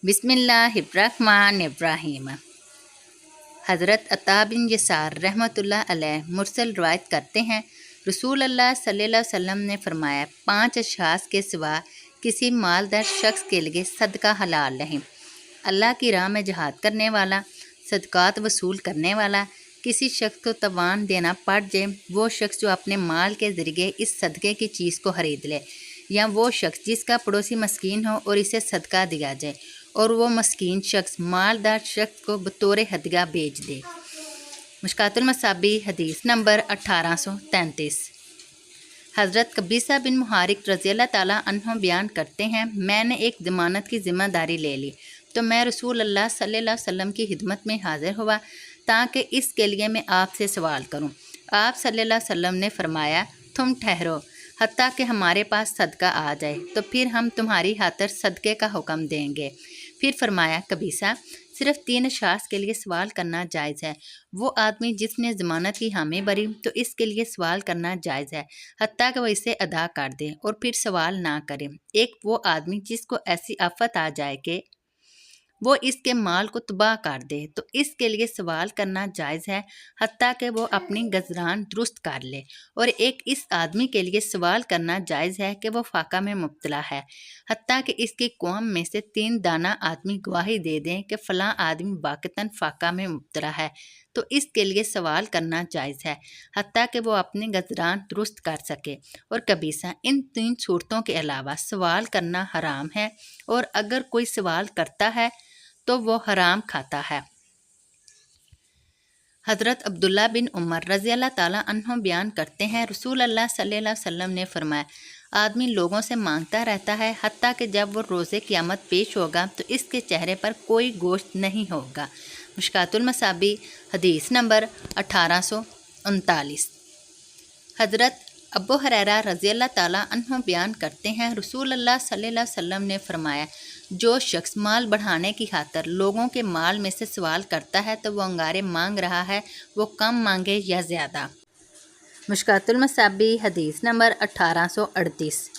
बिस्मिल्लाहिर्रहमानिर्रहीम। हज़रत अता बिन यसार रहमतुल्लाह अलैह मुरसल रवायत करते हैं, रसूल अल्लाह सल्लल्लाहु अलैहि वसल्लम ने फरमाया, 5 अशख़ास के सिवा किसी मालदार शख्स के लिए सदका हलाल नहीं। अल्लाह की राह में जहाद करने वाला, सदक़ात वसूल करने वाला, किसी शख्स को तवान देना पड़ जाए, वो शख्स जो अपने माल के ज़रिए इस सदक़े की चीज़ को ख़रीद ले, या वो शख्स जिसका पड़ोसी मस्कीन हो और इसे सदका दिया जाए और वो मस्कीन शख्स मालदार शख्स को बतौर हदिया बेच दे। मुश्कातुल मसाबी हदीस नंबर 1833। हज़रत कबीसा बिन मुहारिक रज़ियल्लाहु ताला अन्हु बयान करते हैं, मैंने एक ज़मानत की ज़िम्मेदारी ले ली तो मैं रसूल अल्लाह सल्लल्लाहु अलैहि वसल्लम की खिदमत में हाज़िर हुआ ताकि इसके लिए मैं आपसे सवाल करूं। आप सल्लल्लाहु अलैहि वसल्लम ने फरमाया, तुम ठहरो हत्ता कि हमारे पास सदका आ जाए, तो फिर हम तुम्हारी खातिर सदक़े का हुक्म देंगे। फिर फरमाया, कबीसा, सिर्फ 3 अशख़ास के लिए सवाल करना जायज़ है। वो आदमी जिसने ज़मानत की हामी भरी तो इसके लिए सवाल करना जायज़ है हत्ता कि वह इसे अदा कर दे और फिर सवाल ना करे। एक वो आदमी जिसको ऐसी आफत आ जाए कि वो इसके माल को तबाह कर दे तो इसके लिए सवाल करना जायज़ है हत्ता कि वो अपनी गज़रान दुरुस्त कर ले। और एक इस आदमी के लिए सवाल करना जायज़ है कि वो फाका में मुब्तला है हत्ता कि इसकी कौम में से 3 दाना आदमी गवाही दे दें कि फ़लाँ आदमी वाक़तन फाका में मुब्तला है, तो इसके लिए सवाल करना जायज़ है हत्ता कि वो अपनी गज़रान दुरुस्त कर सके। और कबीसा, इन 3 सूरतों के अलावा सवाल करना हराम है और अगर कोई सवाल करता है तो वो हराम खाता है। हज़रत अब्दुल्ला बिन उमर रज़ियल्लाहु ताला अन्हु बयान करते हैं, रसूल अल्लाह सल्लल्लाहु अलैहि वसल्लम ने फरमाया, आदमी लोगों से मांगता रहता है हत्ता कि जब वो रोज़े क़यामत पेश होगा तो इसके चेहरे पर कोई गोश्त नहीं होगा। मुश्कातुल मसाबी हदीस नंबर 1839। हज़रत अबू हुरैरा रज़ियल्लाहु ताला अन्हु बयान करते हैं, रसूल अल्लाह सल्लल्लाहु अलैहि वसल्लम ने फरमाया, जो शख्स माल बढ़ाने की खातिर लोगों के माल में से सवाल करता है तो वो अंगारे मांग रहा है, वो कम मांगे या ज़्यादा। मुश्कातुल मसाबी हदीस नंबर 1838।